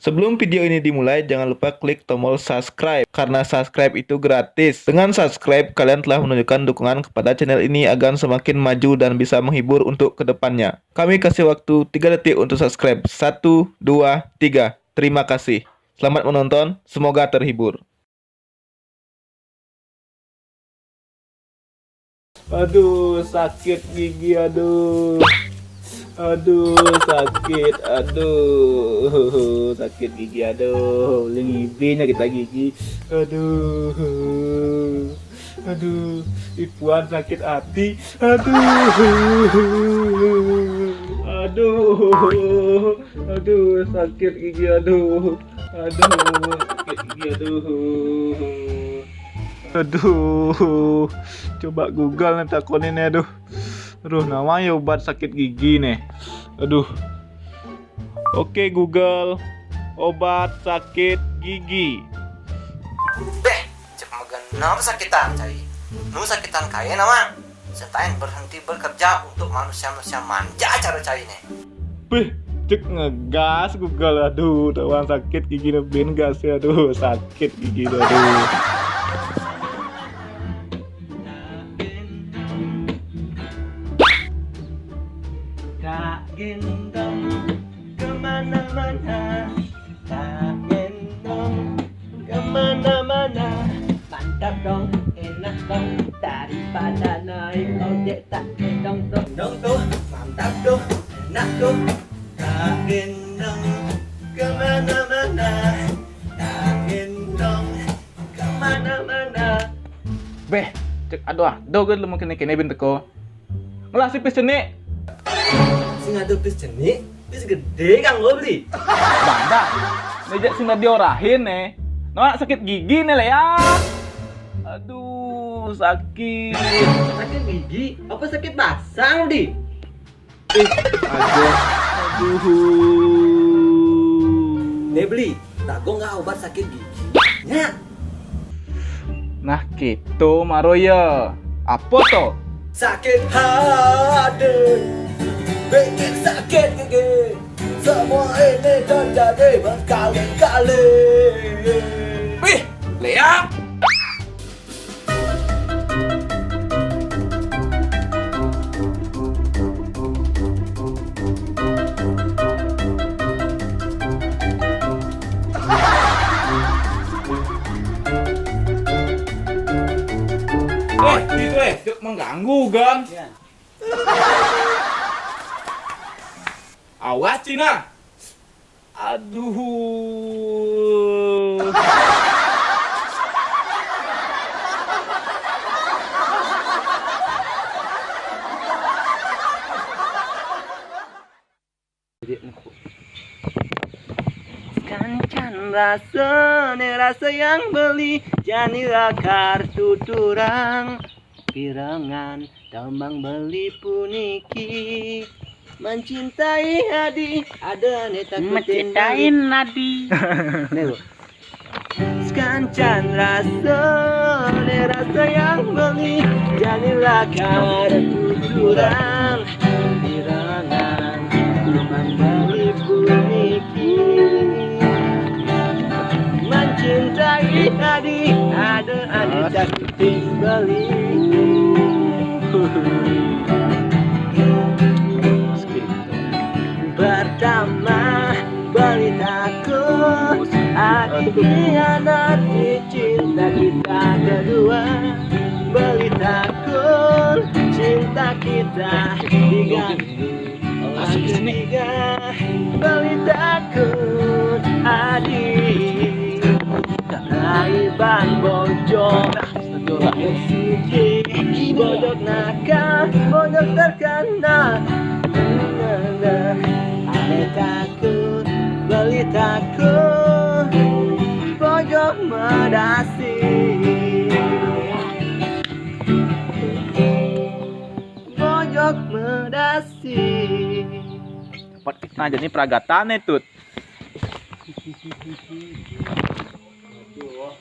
Sebelum video ini dimulai, jangan lupa klik tombol subscribe, karena subscribe itu gratis. Dengan subscribe, kalian telah menunjukkan dukungan kepada channel ini agar semakin maju dan bisa menghibur untuk kedepannya. Kami kasih waktu 3 detik untuk subscribe. 1, 2, 3. Terima kasih. Selamat menonton, semoga terhibur. Aduh, sakit gigi, aduh. Aduh, sakit, aduh, sakit gigi, aduh, ngibin kita gigi, aduh, ipuan sakit hati, aduh, sakit gigi, aduh, sakit gigi, aduh, coba Google nih takonin ya, aduh, namanya obat sakit gigi nih. Aduh. Oke Google, obat sakit gigi. Cek magenam sakitan cai. Nu sakitan kaya nama. Setain berhenti bekerja untuk manusia-manusia manja cara cai nih. Cek ngegas Google, aduh, tawan sakit gigi nebin gas ya, aduh, sakit gigi, aduh. Tak gendong kemana-mana, tak gendong kemana-mana. Mantap dong, enak dong, daripada naik ojek tak gendong tuh. Gendong tuh, mantap tuh, enak tuh. Tak gendong kemana-mana, tak gendong kemana-mana. Beh, cek aduh gue lu mungkin kene binteko. Ngelasi pis nih. Sing ada pis jenik, pis gede kang lo beli. Banda. Nejak sing diorahin nih. Nolak sakit gigi nih lah ya. Aduh, sakit. Sakit gigi? Apa sakit basah di? Aduh. Nih beli, tak gue nggak obat sakit gigi. Ya. Nah gitu Maroya. Apa toh? Sakit hati, bikin sakit gigi. Semua ini terjadi berkali-kali. Wih, Lea. Itu mengganggu kan? Ya. Awas Cina. Aduh. Kancan rasa yang beli, janilah kartu turang. Pirangan tambang beli puniki, mencintai hadi ada neta mencintai nadi. Kancan rasa yang beli, janilah kartu turang. Pirangan tambang beli puniki, mencintai hadi ada neta beli. Pertama beli takut, hati hianati cinta kita kedua. Beli takut, cinta kita diganti orang ketiga. Beli takut, adik Raiban bojong, suci, bojok nakal, bojok terkenal. Aneh takut, beli takut, bojok medasi. Bojok medasi. Dapat kita jadi peragatan itu. Aduh,